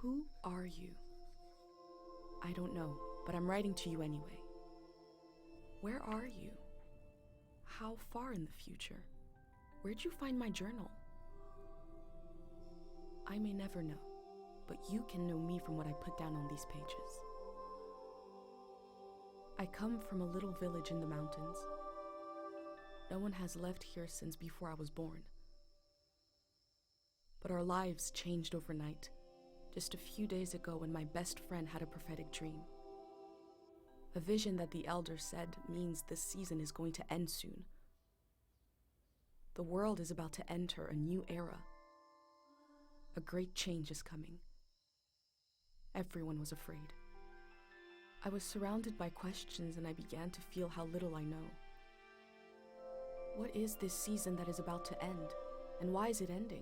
Who are you? I don't know, but I'm writing to you anyway. Where are you? How far in the future? Where'd you find my journal? I may never know, but you can know me from what I put down on these pages. I come from a little village in the mountains. No one has left here since before I was born. But our lives changed overnight, just a few days ago when my best friend had a prophetic dream. A vision that the elder said means this season is going to end soon. The world is about to enter a new era. A great change is coming. Everyone was afraid. I was surrounded by questions and I began to feel how little I know. What is this season that is about to end, and why is it ending?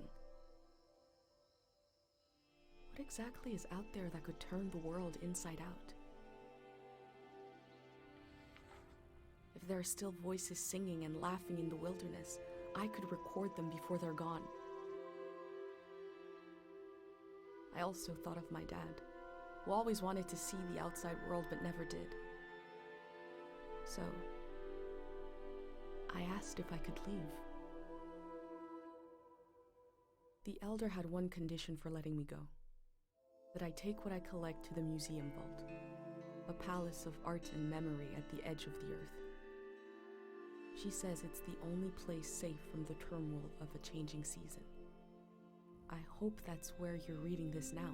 What exactly is out there that could turn the world inside out? If there are still voices singing and laughing in the wilderness, I could record them before they're gone. I also thought of my dad, who always wanted to see the outside world but never did. So, I asked if I could leave. The elder had one condition for letting me go: that I take what I collect to the museum vault, a palace of art and memory at the edge of the earth. She says it's the only place safe from the turmoil of a changing season. I hope that's where you're reading this now.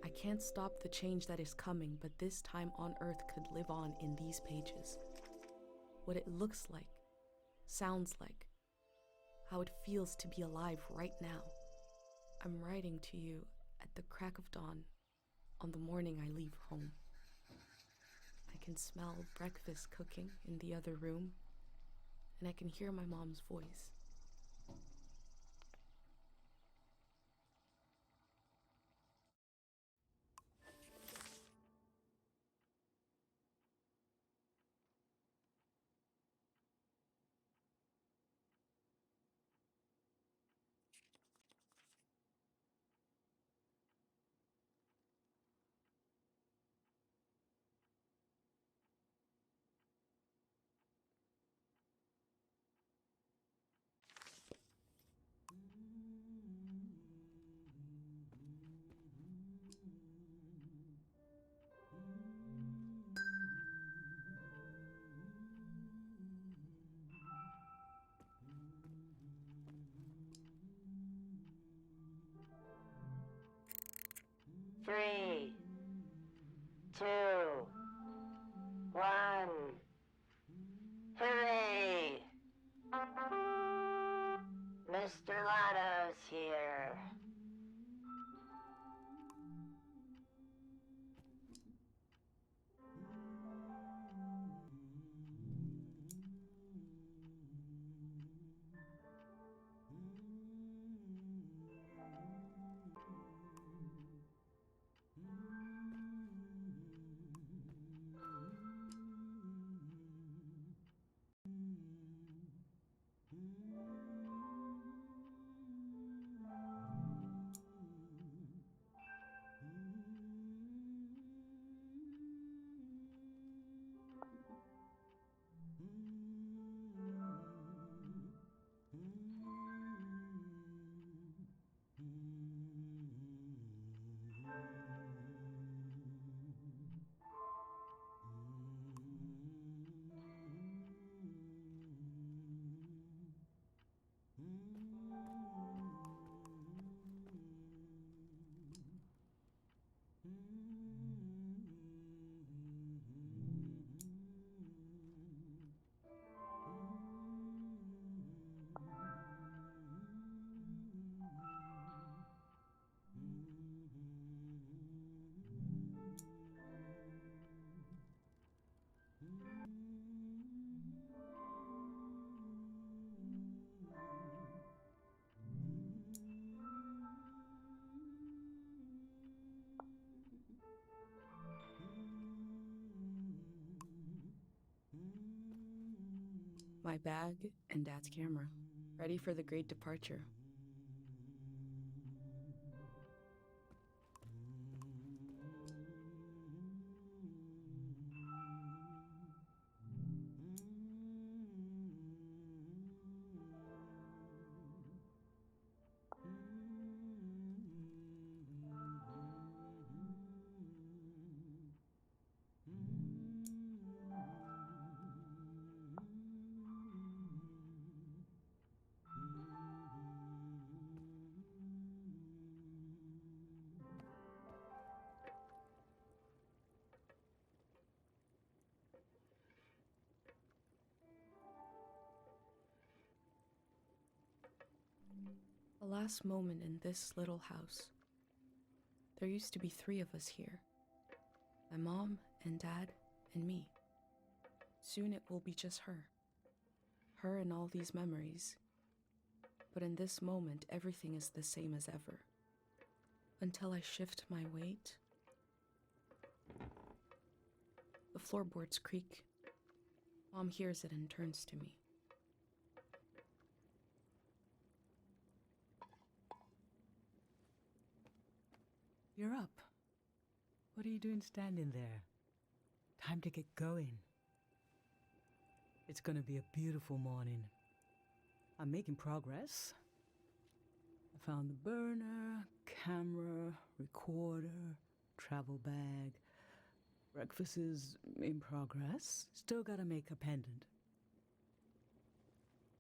I can't stop the change that is coming, but this time on Earth could live on in these pages. What it looks like, sounds like, how it feels to be alive right now. I'm writing to you at the crack of dawn on the morning I leave home. I can smell breakfast cooking in the other room, and I can hear my mom's voice. Three, two, one. Hooray! Mr. Lotto's here. My bag and Dad's camera, ready for the great departure. The last moment in this little house. There used to be 3 of us here. My mom and dad and me. Soon it will be just her. Her and all these memories. But in this moment, everything is the same as ever. Until I shift my weight. The floorboards creak. Mom hears it and turns to me. You're up. What are you doing standing there? Time to get going. It's gonna be a beautiful morning. I'm making progress. I found the burner, camera, recorder, travel bag. Breakfast is in progress. Still gotta make a pendant.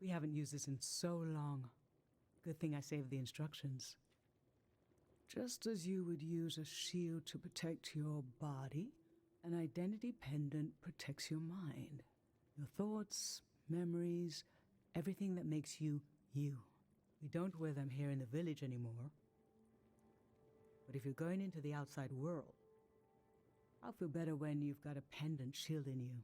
We haven't used this in so long. Good thing I saved the instructions. Just as you would use a shield to protect your body, an identity pendant protects your mind. Your thoughts, memories, everything that makes you, you. We don't wear them here in the village anymore. But if you're going into the outside world, I'll feel better when you've got a pendant shielding you.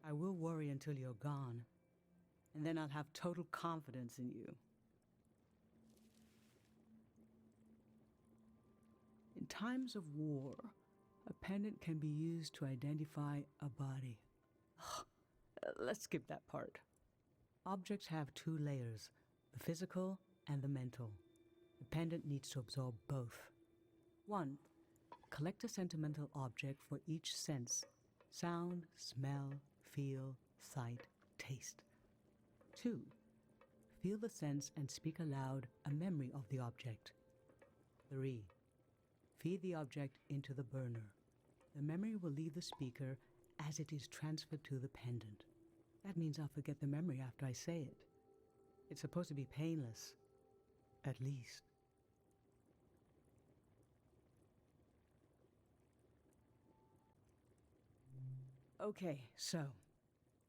I will worry until you're gone, and then I'll have total confidence in you. In times of war, a pendant can be used to identify a body. Let's skip that part. Objects have 2 layers, the physical and the mental. The pendant needs to absorb both. 1. Collect a sentimental object for each sense: sound, smell, feel, sight, taste. 2. Feel the sense and speak aloud a memory of the object. 3. Feed the object into the burner. The memory will leave the speaker as it is transferred to the pendant. That means I'll forget the memory after I say it. It's supposed to be painless, at least. Okay, so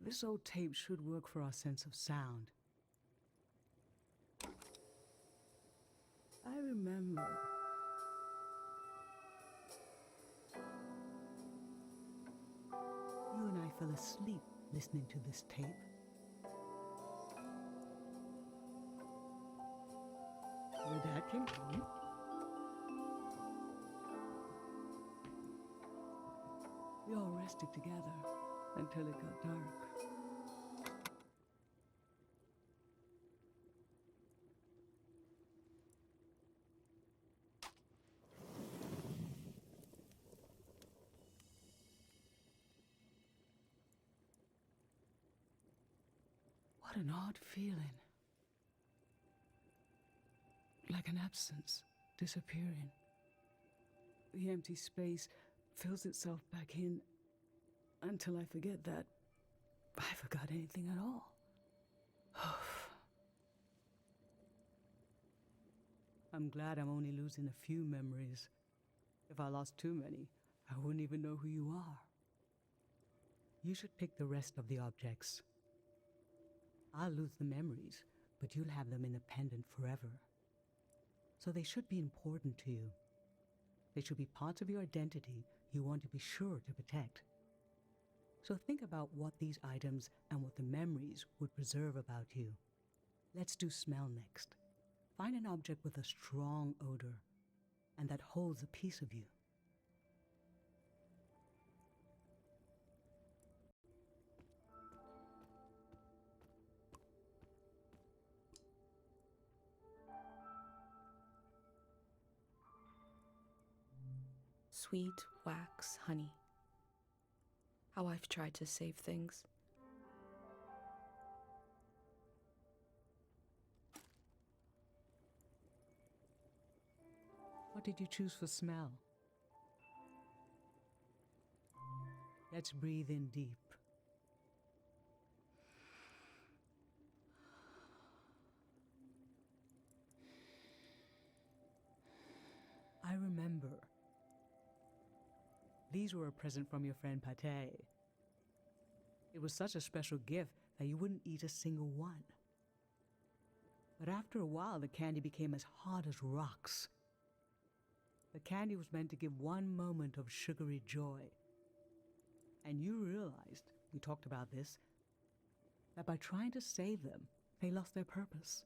this old tape should work for our sense of sound. I remember. You and I fell asleep listening to this tape. Your dad came home. We all rested together until it got dark. What an odd feeling. Like an absence, disappearing. The empty space fills itself back in until I forget that I forgot anything at all. I'm glad I'm only losing a few memories. If I lost too many, I wouldn't even know who you are. You should pick the rest of the objects. I'll lose the memories, but you'll have them in a pendant forever. So they should be important to you. They should be parts of your identity you want to be sure to protect. So think about what these items and what the memories would preserve about you. Let's do smell next. Find an object with a strong odor and that holds a piece of you. Sweet wax honey. How I've tried to save things. What did you choose for smell? Let's breathe in deep. I remember. These were a present from your friend Pate. It was such a special gift that you wouldn't eat a single one. But after a while, the candy became as hard as rocks. The candy was meant to give one moment of sugary joy. And you realized, we talked about this, that by trying to save them, they lost their purpose.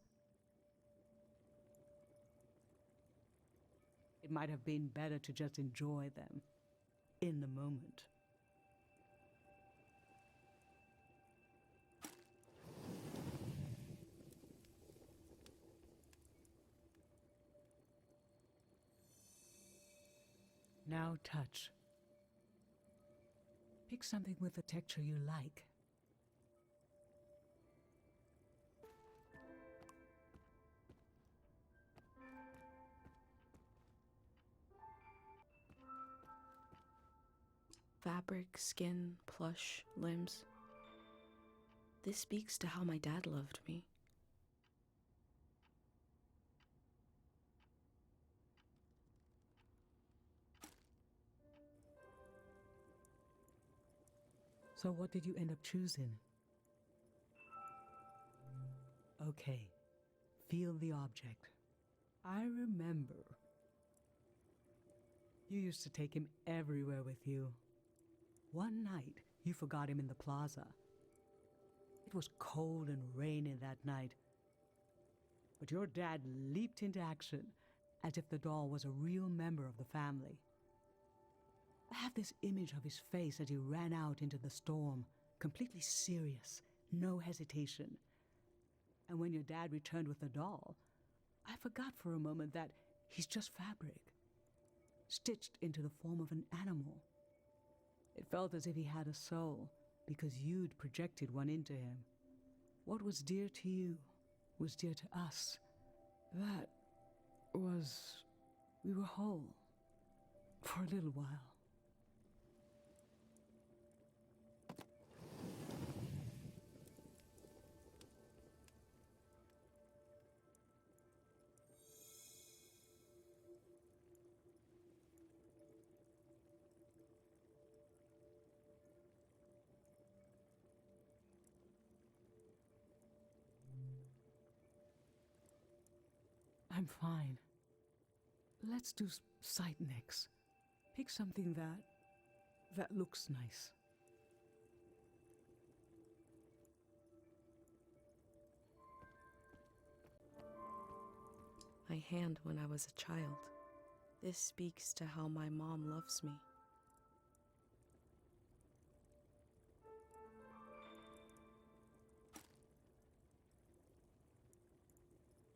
It might have been better to just enjoy them in the moment. Now touch. Pick something with a texture you like. Fabric, skin, plush, limbs. This speaks to how my dad loved me. So what did you end up choosing? Okay, feel the object. I remember. You used to take him everywhere with you. One night, you forgot him in the plaza. It was cold and rainy that night. But your dad leaped into action as if the doll was a real member of the family. I have this image of his face as he ran out into the storm, completely serious, no hesitation. And when your dad returned with the doll, I forgot for a moment that he's just fabric, stitched into the form of an animal. It felt as if he had a soul, because you'd projected one into him. What was dear to you was dear to us. That was... we were whole. For a little while. I'm fine. Let's do sight next. Pick something that looks nice. My hand when I was a child. This speaks to how my mom loves me.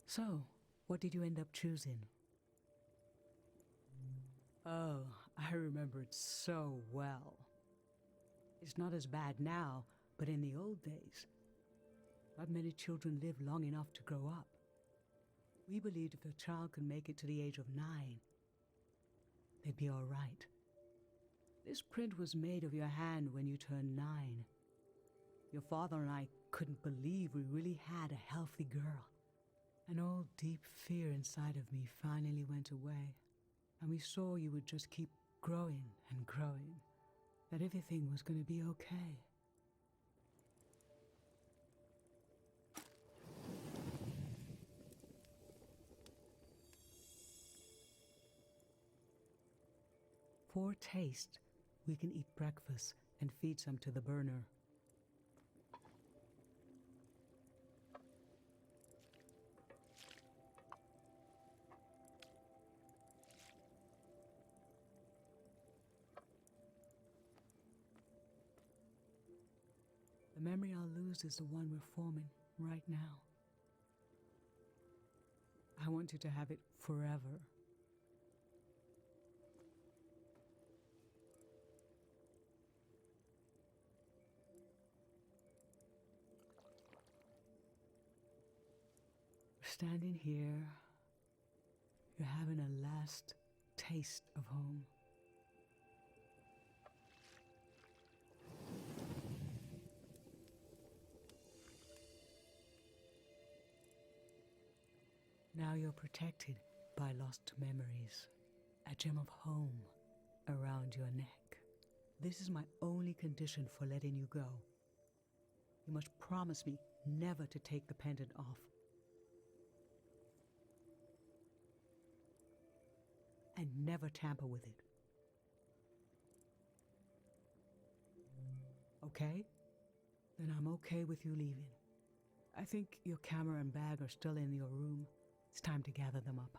So, what did you end up choosing? Oh, I remember it so well. It's not as bad now, but in the old days, not many children live long enough to grow up. We believed if a child could make it to the age of 9, they'd be all right. This print was made of your hand when you turned 9. Your father and I couldn't believe we really had a healthy girl. An old deep fear inside of me finally went away, and we saw you would just keep growing and growing, that everything was going to be okay. For taste, we can eat breakfast and feed some to the burner. The memory I'll lose is the one we're forming right now. I want you to have it forever. We're standing here. You're having a last taste of home. Now you're protected by lost memories, a gem of home around your neck. This is my only condition for letting you go. You must promise me never to take the pendant off. And never tamper with it. Okay? Then I'm okay with you leaving. I think your camera and bag are still in your room. It's time to gather them up.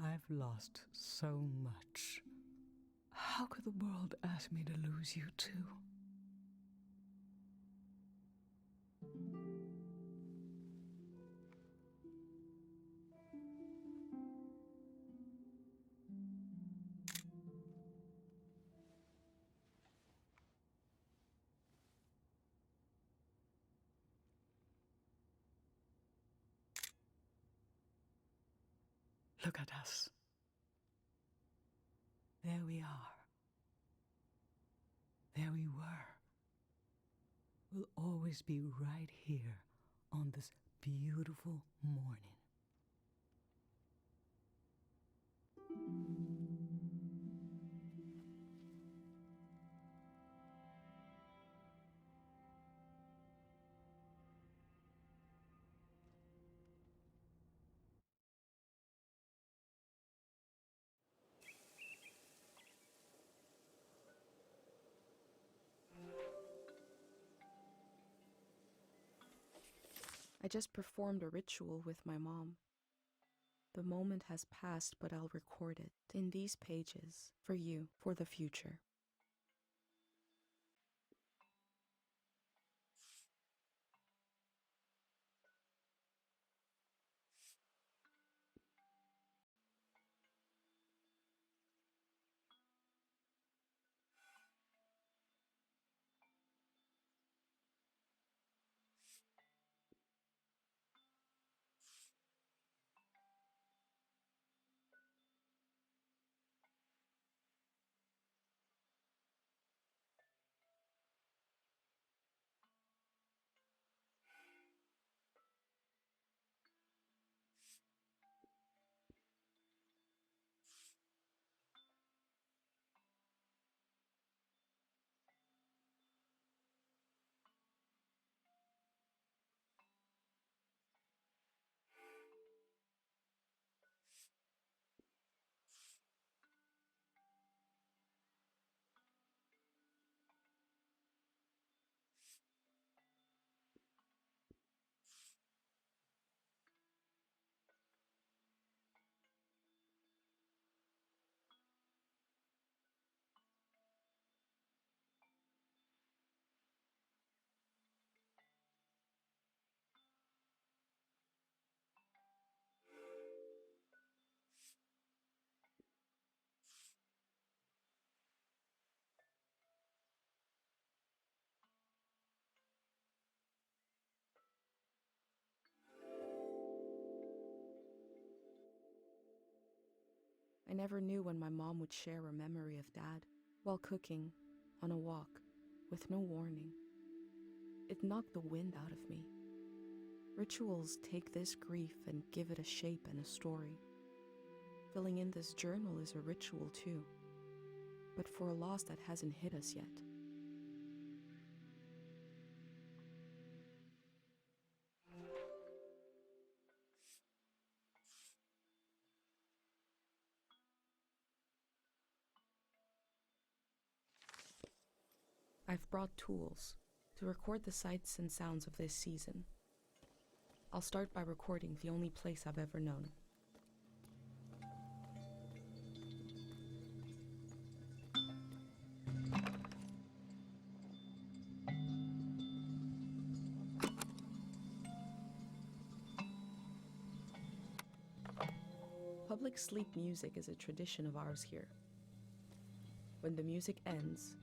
I've lost so much. How could the world ask me to lose you too? Look at us. There we are. There we were. We'll always be right here on this beautiful morning. I just performed a ritual with my mom. The moment has passed, but I'll record it in these pages for you, for the future. I never knew when my mom would share a memory of Dad while cooking, on a walk, with no warning. It knocked the wind out of me. Rituals take this grief and give it a shape and a story. Filling in this journal is a ritual too, but for a loss that hasn't hit us yet. I've brought tools to record the sights and sounds of this season. I'll start by recording the only place I've ever known. Public sleep music is a tradition of ours here. When the music ends,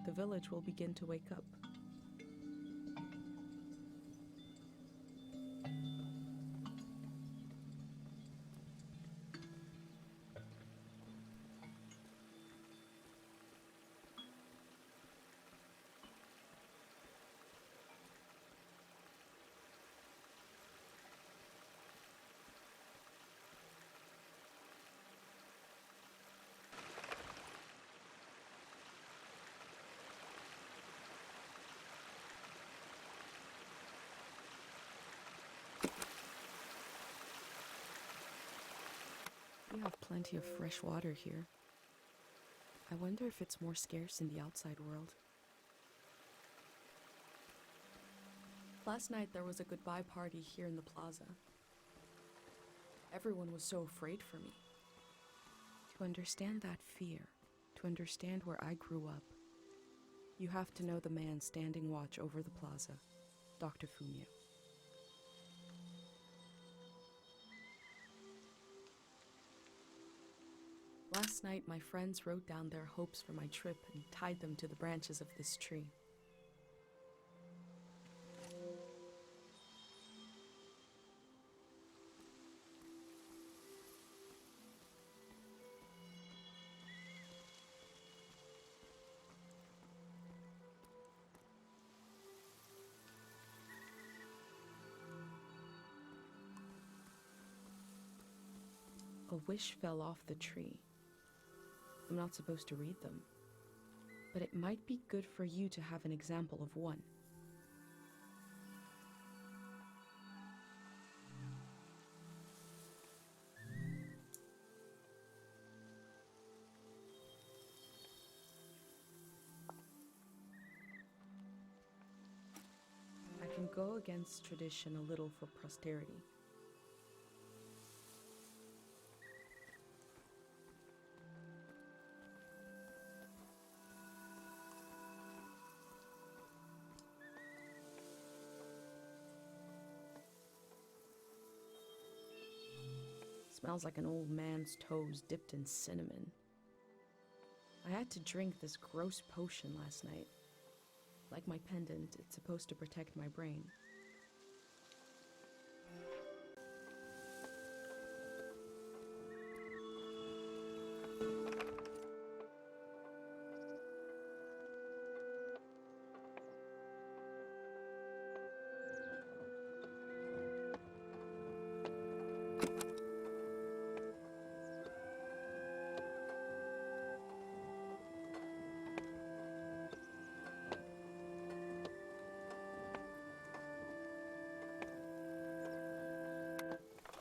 the village will begin to wake up. You have plenty of fresh water here. I wonder if it's more scarce in the outside world. Last night there was a goodbye party here in the plaza. Everyone was so afraid for me. To understand that fear, to understand where I grew up, you have to know the man standing watch over the plaza, Dr. Fumio. Last night, my friends wrote down their hopes for my trip and tied them to the branches of this tree. A wish fell off the tree. I'm not supposed to read them, but it might be good for you to have an example of one. I can go against tradition a little for posterity. Smells like an old man's toes dipped in cinnamon. I had to drink this gross potion last night. Like my pendant, it's supposed to protect my brain.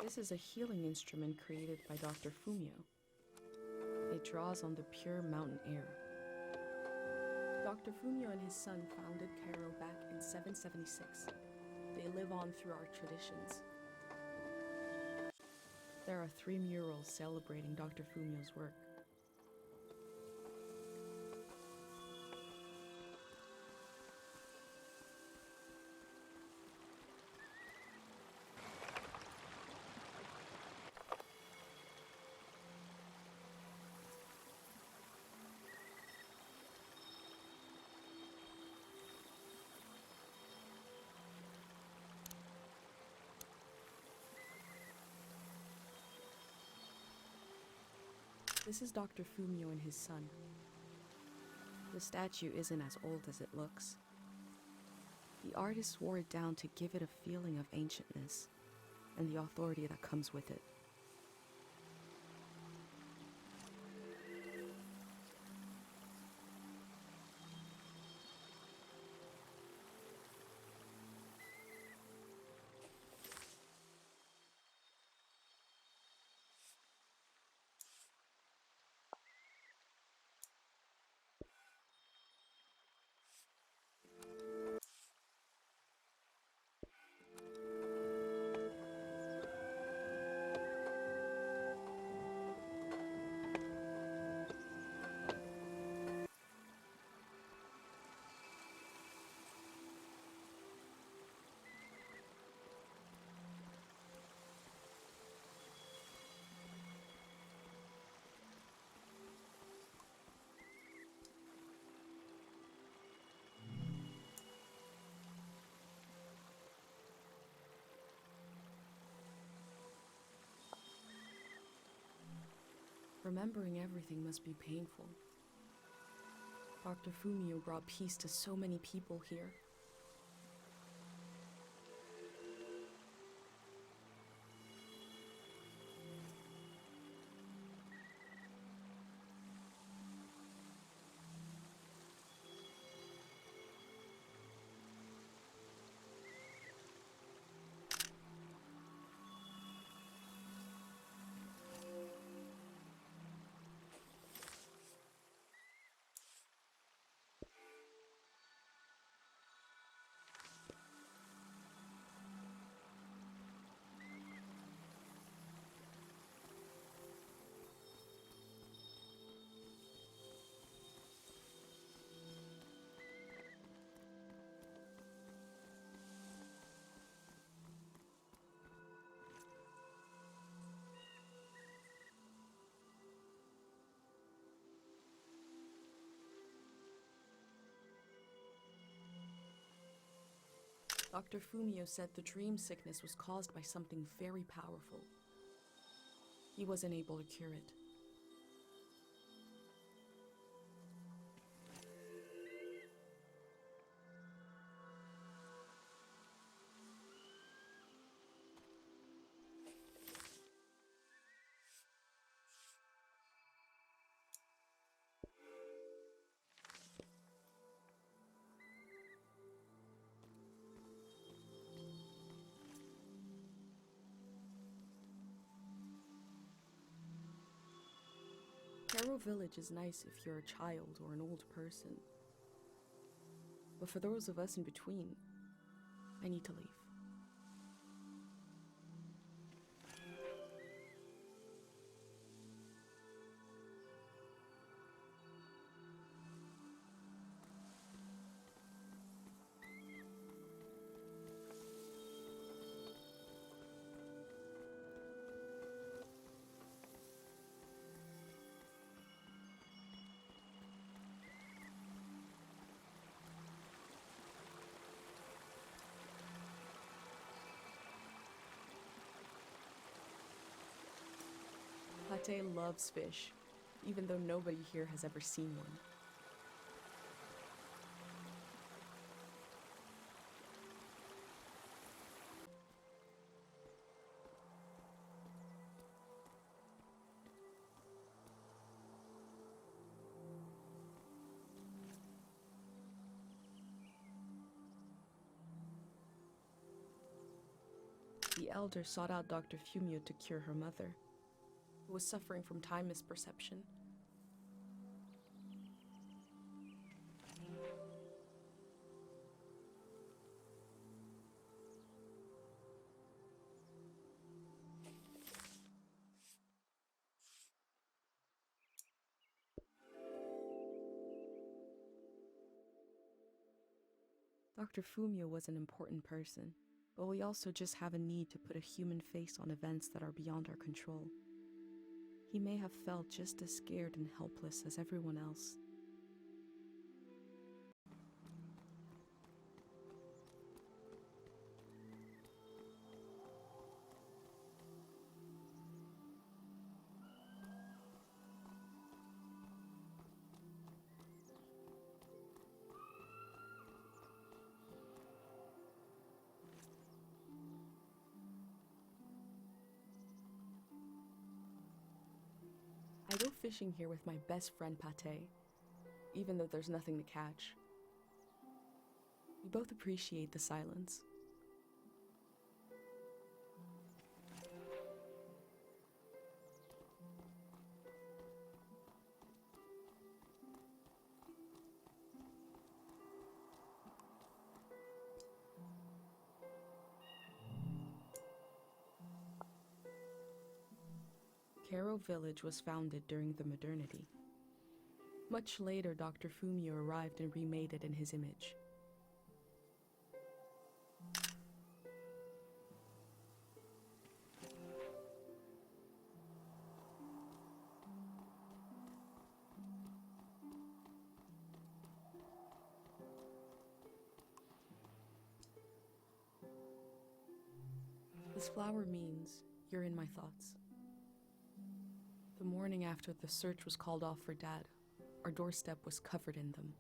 This is a healing instrument created by Dr. Fumio. It draws on the pure mountain air. Dr. Fumio and his son founded Cairo back in 776. They live on through our traditions. There are 3 murals celebrating Dr. Fumio's work. This is Dr. Fumio and his son. The statue isn't as old as it looks. The artist wore it down to give it a feeling of ancientness and the authority that comes with it. Remembering everything must be painful. Dr. Fumio brought peace to so many people here. Dr. Fumio said the dream sickness was caused by something very powerful. He wasn't able to cure it. Caro Village is nice if you're a child or an old person. But for those of us in between, I need to leave. Pate loves fish, even though nobody here has ever seen one. The elder sought out Dr. Fumio to cure her mother, who was suffering from time misperception. Dr. Fumio was an important person, but we also just have a need to put a human face on events that are beyond our control. He may have felt just as scared and helpless as everyone else. I go fishing here with my best friend Pate, even though there's nothing to catch. We both appreciate the silence. Caro Village was founded during the modernity. Much later, Dr. Fumio arrived and remade it in his image. This flower means you're in my thoughts. The morning after the search was called off for Dad, our doorstep was covered in them.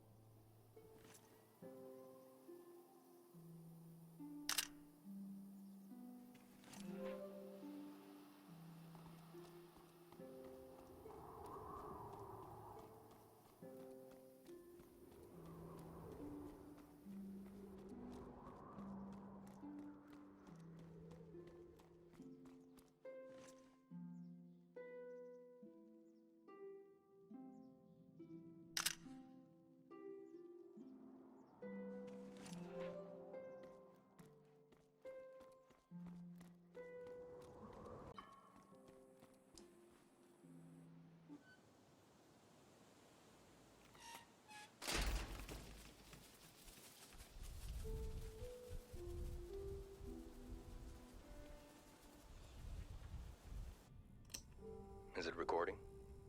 Is it recording?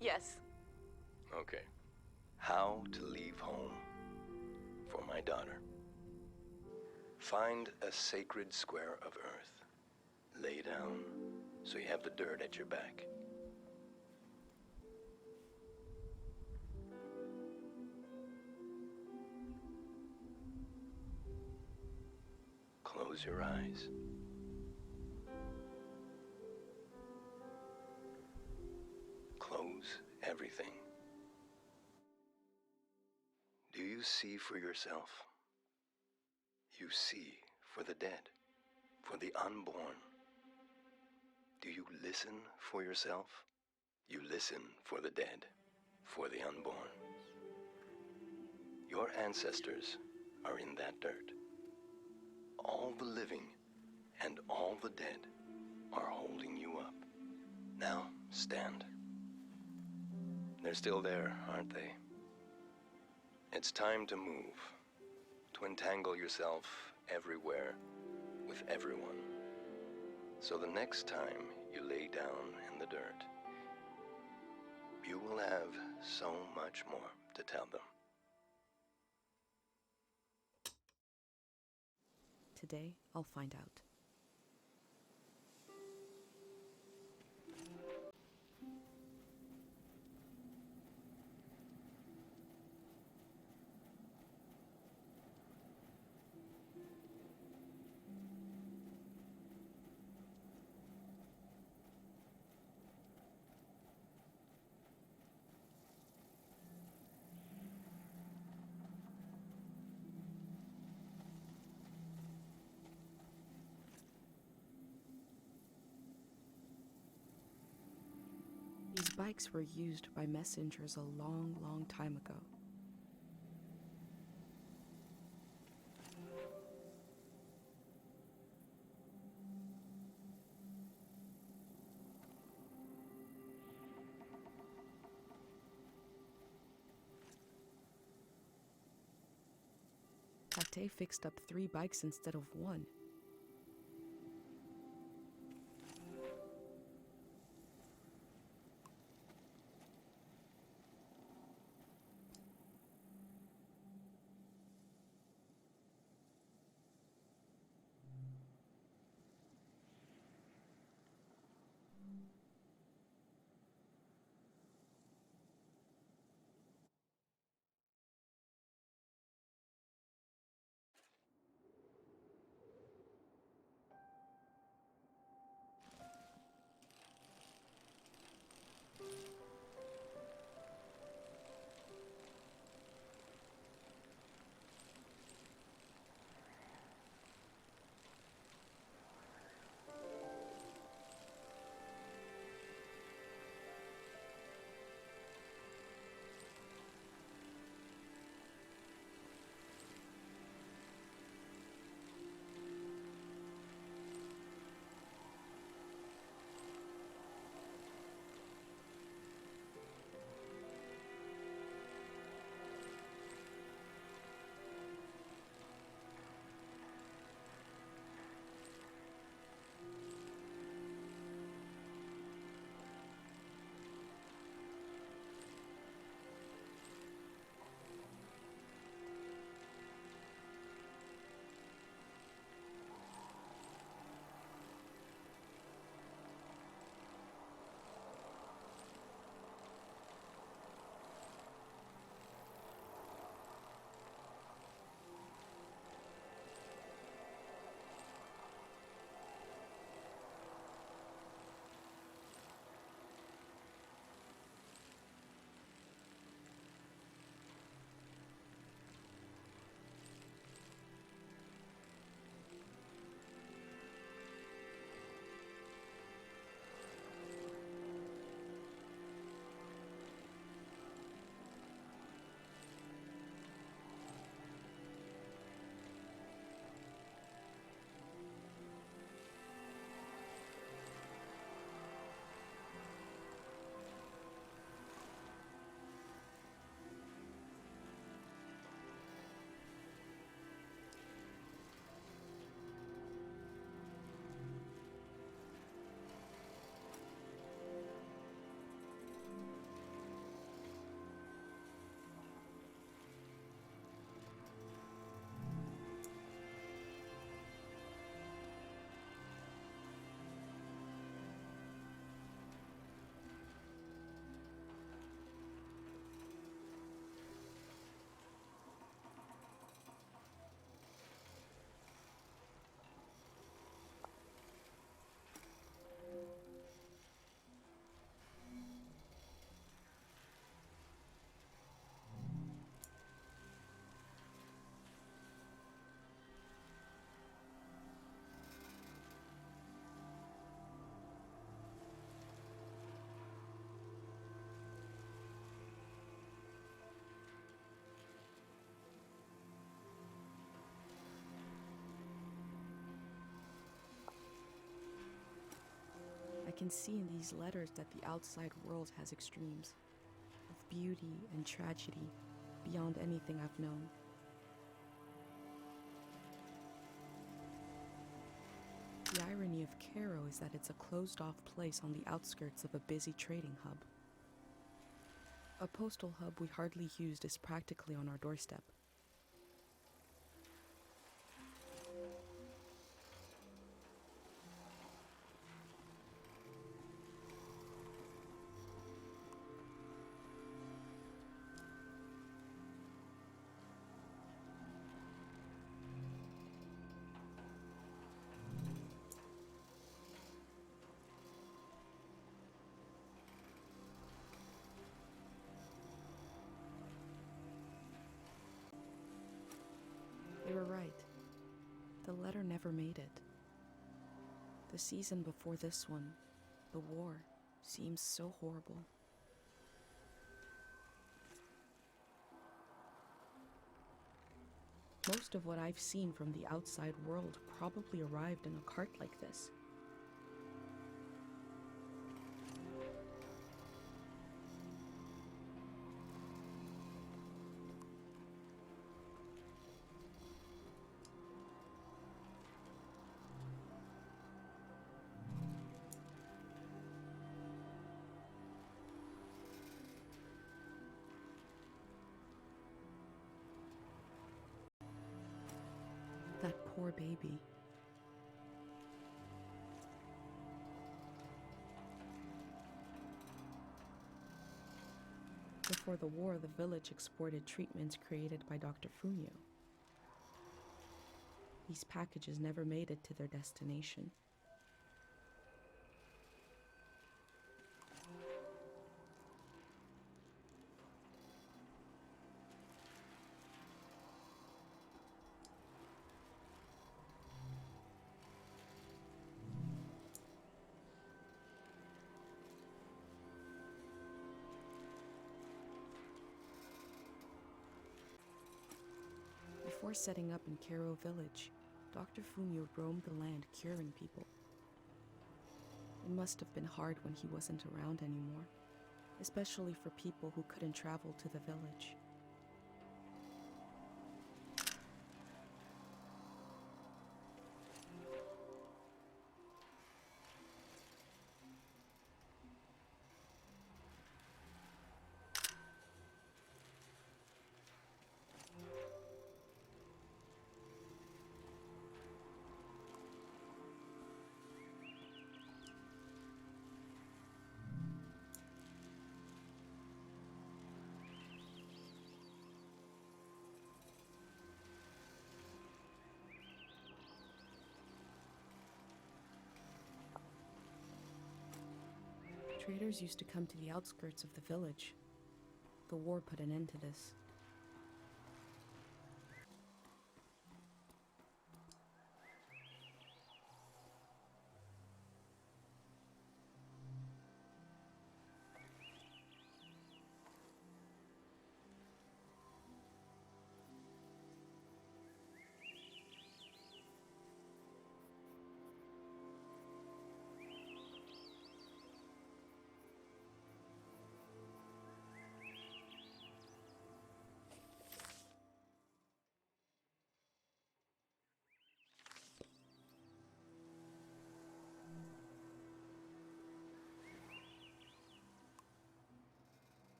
Yes. Okay. How to leave home for my daughter. Find a sacred square of earth. Lay down so you have the dirt at your back. Close your eyes. Close everything. Do you see for yourself? You see for the dead, for the unborn. Do you listen for yourself? You listen for the dead, for the unborn. Your ancestors are in that dirt. All the living and all the dead are holding you up. Now, stand. They're still there, aren't they? It's time to move, to entangle yourself everywhere with everyone. So the next time you lay down in the dirt, you will have so much more to tell them. Today, I'll find out. These bikes were used by messengers a long, long time ago. Tate fixed up 3 bikes instead of 1. can see in these letters that the outside world has extremes of beauty and tragedy beyond anything I've known. The irony of Cairo is that it's a closed-off place on the outskirts of a busy trading hub. A postal hub we hardly used is practically on our doorstep. They were right. The letter never made it. The season before this one, the war, seems so horrible. Most of what I've seen from the outside world probably arrived in a cart like this. That poor baby. Before the war, the village exported treatments created by Dr. Funyo. These packages never made it to their destination. Before setting up in Cairo village, Dr. Funyo roamed the land curing people. It must have been hard when he wasn't around anymore, especially for people who couldn't travel to the village. Traders used to come to the outskirts of the village. The war put an end to this.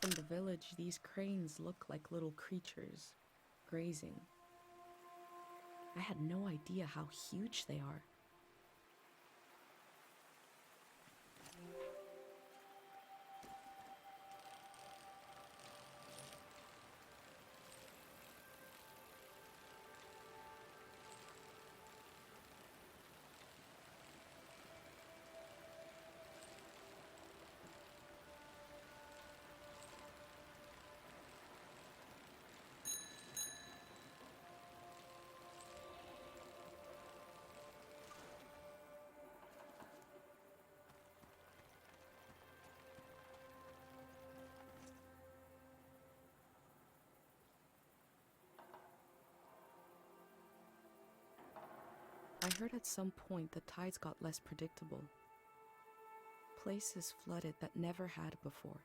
from the village, these cranes look like little creatures, grazing. I had no idea how huge they are. I heard at some point the tides got less predictable. Places flooded that never had before.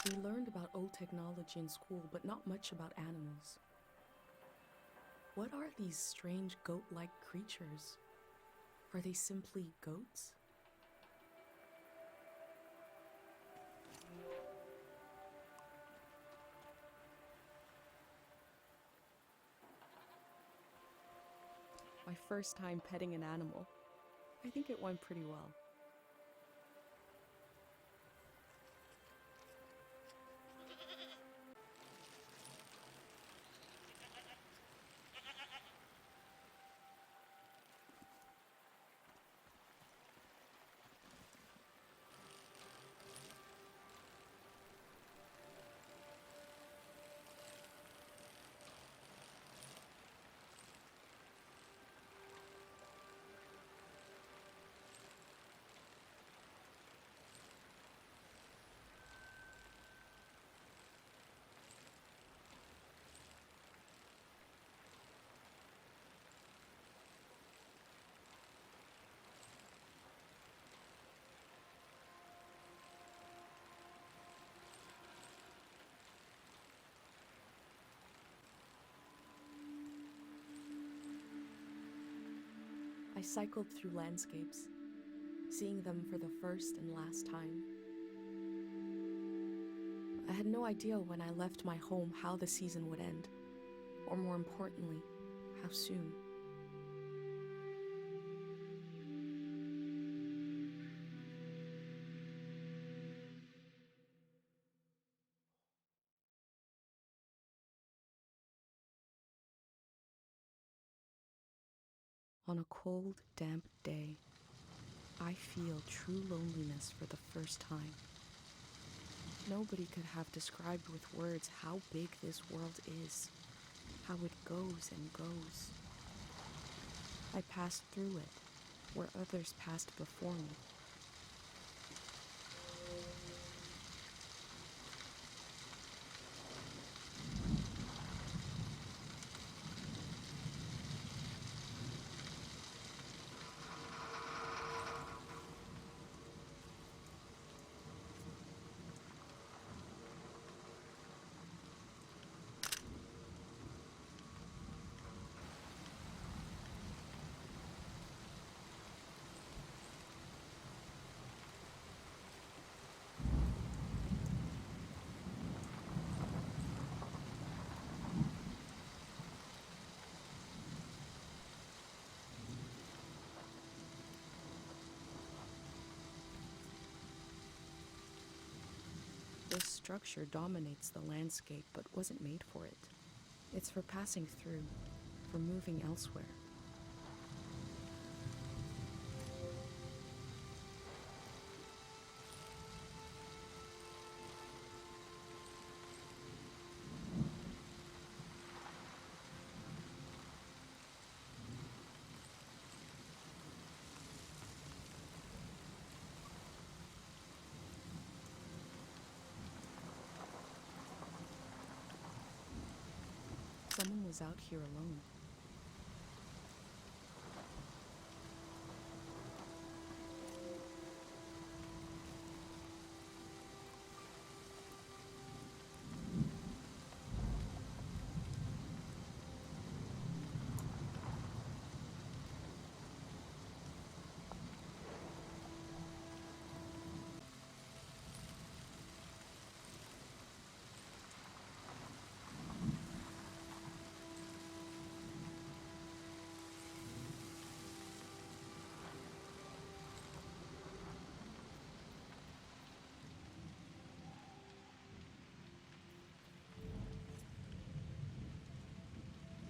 We learned about old technology in school, but not much about animals. What are these strange goat-like creatures? Are they simply goats? My first time petting an animal. I think it went pretty well. I cycled through landscapes, seeing them for the first and last time. I had no idea when I left my home how the season would end, or more importantly, how soon. On a cold, damp day, I feel true loneliness for the first time. Nobody could have described with words how big this world is, how it goes and goes. I passed through it, where others passed before me. This structure dominates the landscape but wasn't made for it. It's for passing through, for moving elsewhere. Someone was out here alone.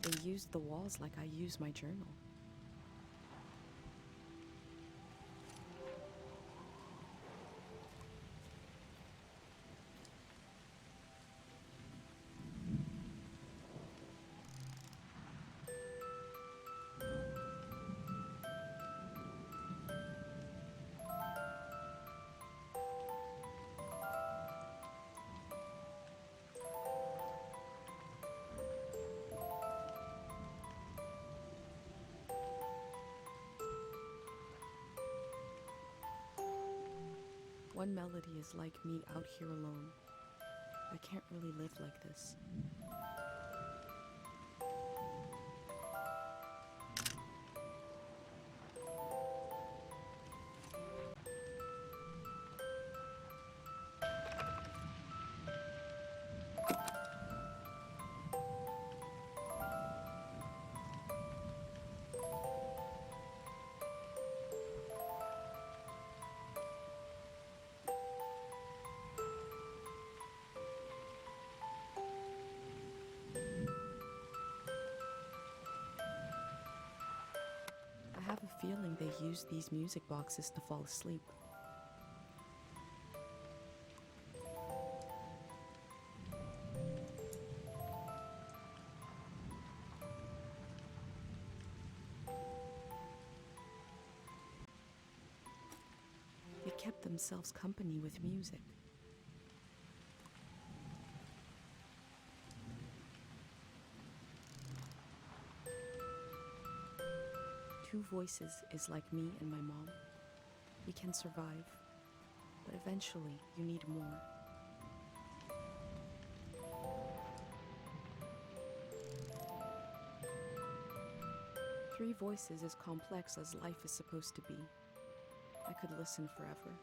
They used the walls like I use my journal. One melody is like me out here alone. I can't really live like this. I have a feeling they use these music boxes to fall asleep. They kept themselves company with music. Two voices is like me and my mom. We can survive, but eventually you need more. Three voices is complex as life is supposed to be. I could listen forever.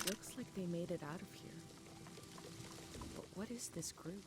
Looks like they made it out of here. But what is this group?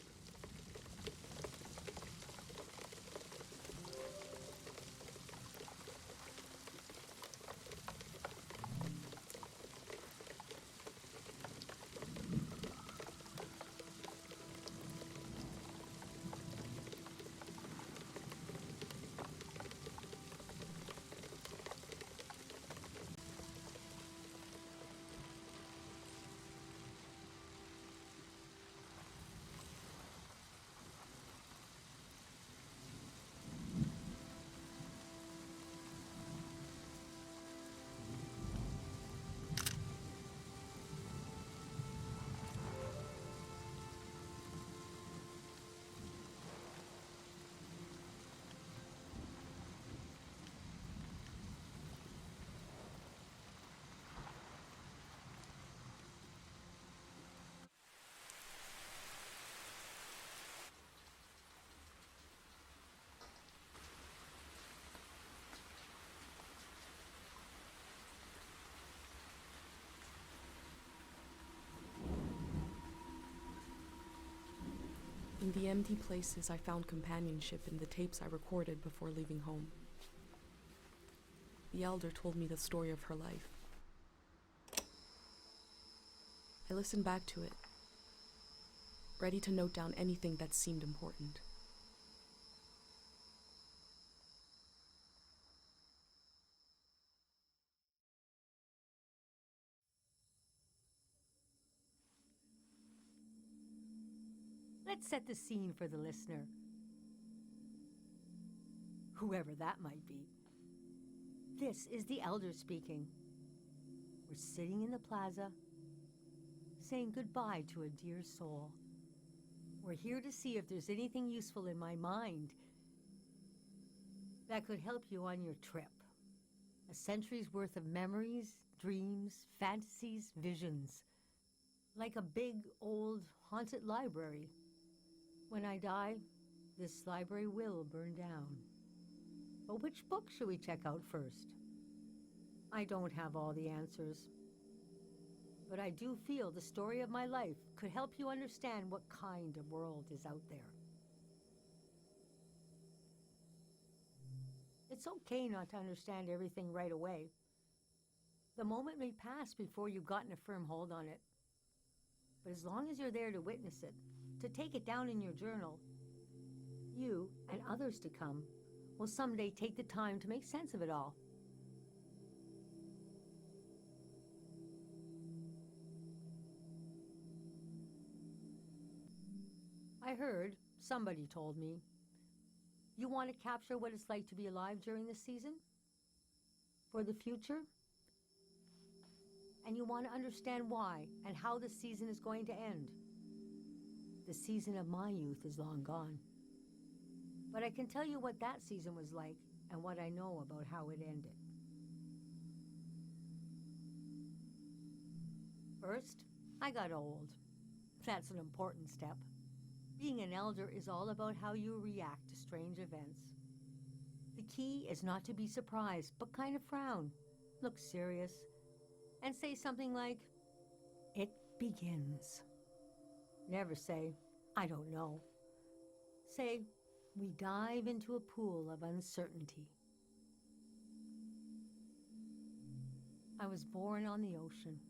In the empty places, I found companionship in the tapes I recorded before leaving home. The elder told me the story of her life. I listened back to it, ready to note down anything that seemed important. Let's set the scene for the listener, whoever that might be. This is the elder speaking. We're sitting in the plaza, saying goodbye to a dear soul. We're here to see if there's anything useful in my mind that could help you on your trip. A century's worth of memories, dreams, fantasies, visions. Like a big, old, haunted library. When I die, this library will burn down. But which book should we check out first? I don't have all the answers. But I do feel the story of my life could help you understand what kind of world is out there. It's okay not to understand everything right away. The moment may pass before you've gotten a firm hold on it. But as long as you're there to witness it, to take it down in your journal, you and others to come will someday take the time to make sense of it all. I heard, somebody told me, you want to capture what it's like to be alive during this season? For the future? And you want to understand why and how the season is going to end. The season of my youth is long gone. But I can tell you what that season was like and what I know about how it ended. First, I got old. That's an important step. Being an elder is all about how you react to strange events. The key is not to be surprised, but kind of frown, look serious, and say something like, "It begins." Never say, "I don't know." Say, "We dive into a pool of uncertainty." I was born on the ocean.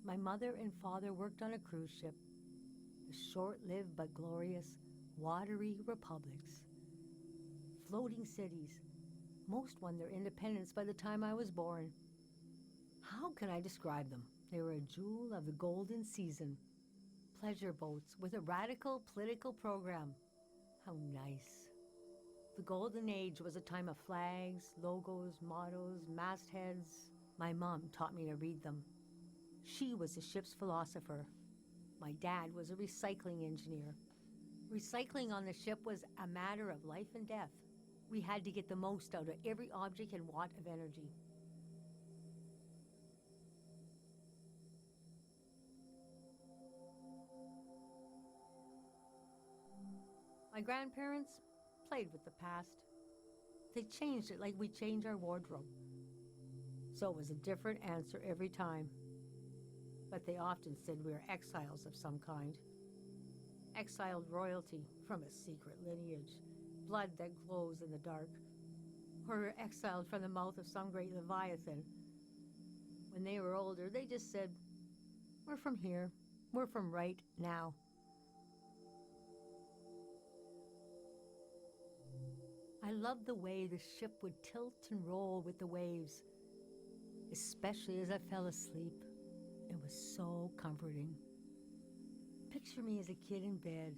My mother and father worked on a cruise ship, the short-lived but glorious watery republics. Floating cities. Most won their independence by the time I was born. How can I describe them? They were a jewel of the golden season. Pleasure boats with a radical political program. How nice. The golden age was a time of flags, logos, mottos, mastheads. My mom taught me to read them. She was the ship's philosopher. My dad was a recycling engineer. Recycling on the ship was a matter of life and death. We had to get the most out of every object and watt of energy. My grandparents played with the past. They changed it like we change our wardrobe. So it was a different answer every time. But they often said we were exiles of some kind. Exiled royalty from a secret lineage, blood that glows in the dark. Or we're exiled from the mouth of some great leviathan. When they were older, they just said, "We're from here. We're from right now." I loved the way the ship would tilt and roll with the waves, especially as I fell asleep. It was so comforting. Picture me as a kid in bed,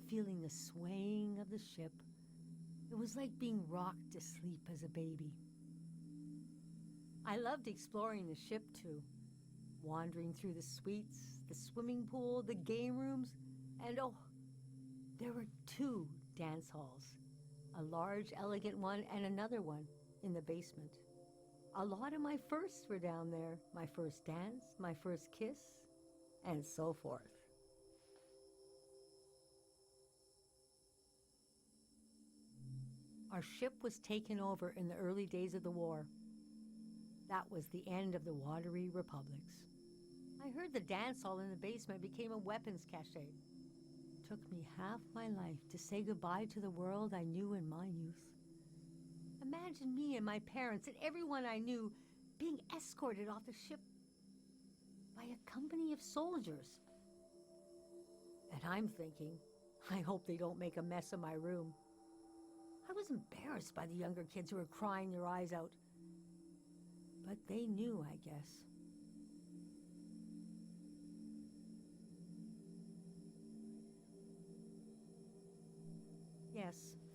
feeling the swaying of the ship. It was like being rocked to sleep as a baby. I loved exploring the ship too, wandering through the suites, the swimming pool, the game rooms, and there were 2 dance halls. A large, elegant one and another one in the basement. A lot of my firsts were down there. My first dance, my first kiss, and so forth. Our ship was taken over in the early days of the war. That was the end of the watery republics. I heard the dance hall in the basement became a weapons cache. Took me half my life to say goodbye to the world I knew in my youth. Imagine me and my parents and everyone I knew being escorted off the ship by a company of soldiers. And I'm thinking, I hope they don't make a mess of my room. I was embarrassed by the younger kids who were crying their eyes out. But they knew, I guess.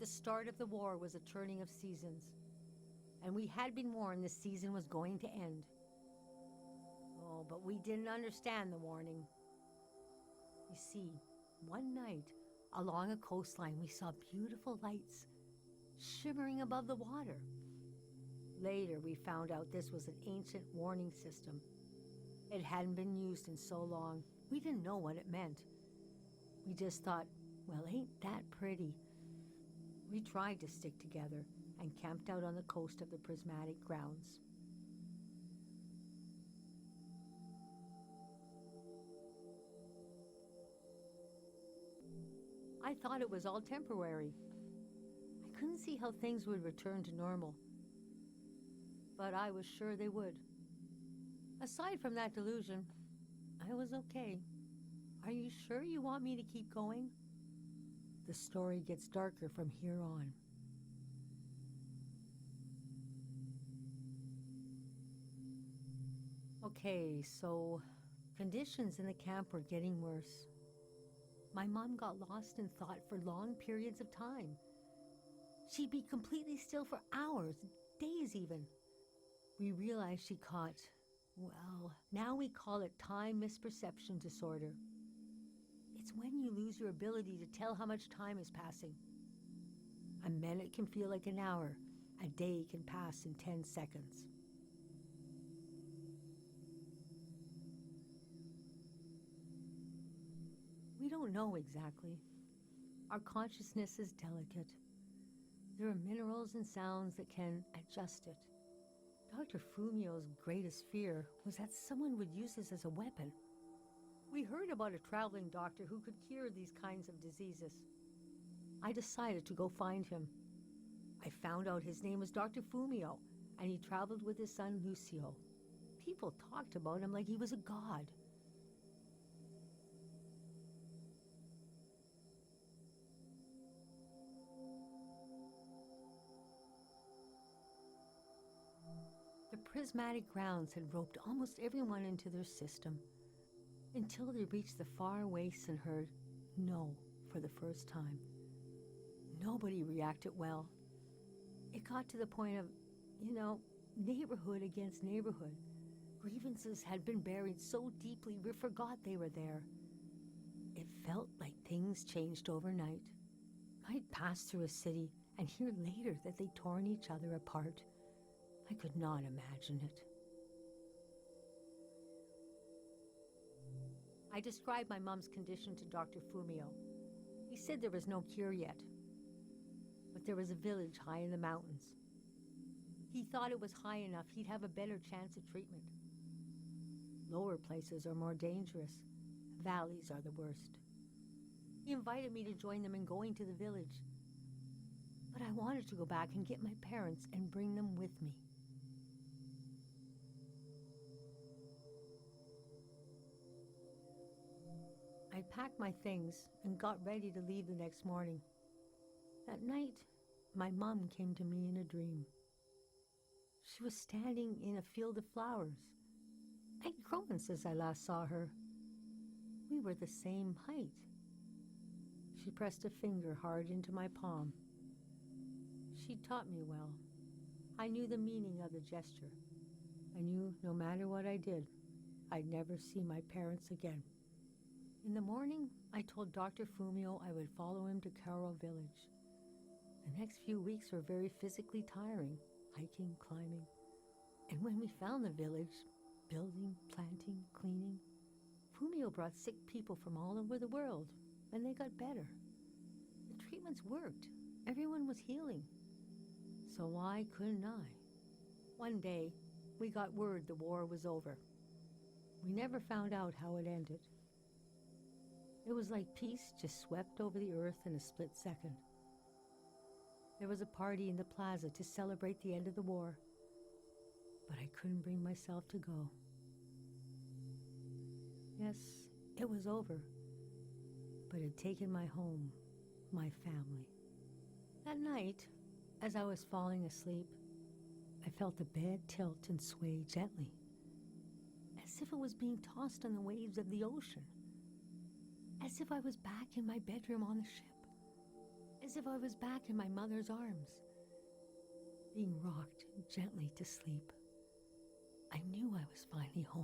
The start of the war was a turning of seasons, and we had been warned the season was going to end. Oh, but we didn't understand the warning. You see, one night, along a coastline, we saw beautiful lights shimmering above the water. Later, we found out this was an ancient warning system. It hadn't been used in so long, we didn't know what it meant. We just thought, well, ain't that pretty? We tried to stick together and camped out on the coast of the prismatic grounds. I thought it was all temporary. I couldn't see how things would return to normal, but I was sure they would. Aside from that delusion, I was okay. Are you sure you want me to keep going? The story gets darker from here on. Okay, so conditions in the camp were getting worse. My mom got lost in thought for long periods of time. She'd be completely still for hours, days even. We realized she caught, well, now we call it time misperception disorder. It's when you lose your ability to tell how much time is passing. A minute can feel like an hour. A day can pass in 10 seconds. We don't know exactly. Our consciousness is delicate. There are minerals and sounds that can adjust it. Dr. Fumio's greatest fear was that someone would use this as a weapon. We heard about a traveling doctor who could cure these kinds of diseases. I decided to go find him. I found out his name was Dr. Fumio, and he traveled with his son Lucio. People talked about him like he was a god. The prismatic grounds had roped almost everyone into their system until they reached the far wastes and heard no for the first time. Nobody reacted well. It got to the point of, neighborhood against neighborhood. Grievances had been buried so deeply we forgot they were there. It felt like things changed overnight. I'd pass through a city and hear later that they'd torn each other apart. I could not imagine it. I described my mom's condition to Dr. Fumio. He said there was no cure yet, but there was a village high in the mountains. He thought it was high enough he'd have a better chance at treatment. Lower places are more dangerous. Valleys are the worst. He invited me to join them in going to the village, but I wanted to go back and get my parents and bring them with me. I packed my things and got ready to leave the next morning. That night, my mom came to me in a dream. She was standing in a field of flowers. I'd grown since I last saw her. We were the same height. She pressed a finger hard into my palm. She taught me well. I knew the meaning of the gesture. I knew no matter what I did, I'd never see my parents again. In the morning, I told Dr. Fumio I would follow him to Karo village. The next few weeks were very physically tiring, hiking, climbing. And when we found the village, building, planting, cleaning, Fumio brought sick people from all over the world, and they got better. The treatments worked. Everyone was healing. So why couldn't I? One day, we got word the war was over. We never found out how it ended. It was like peace just swept over the earth in a split second. There was a party in the plaza to celebrate the end of the war, but I couldn't bring myself to go. Yes, it was over, but it had taken my home, my family. That night, as I was falling asleep, I felt the bed tilt and sway gently, as if it was being tossed on the waves of the ocean. As if I was back in my bedroom on the ship. as if I was back in my mother's arms, being rocked gently to sleep. I knew I was finally home.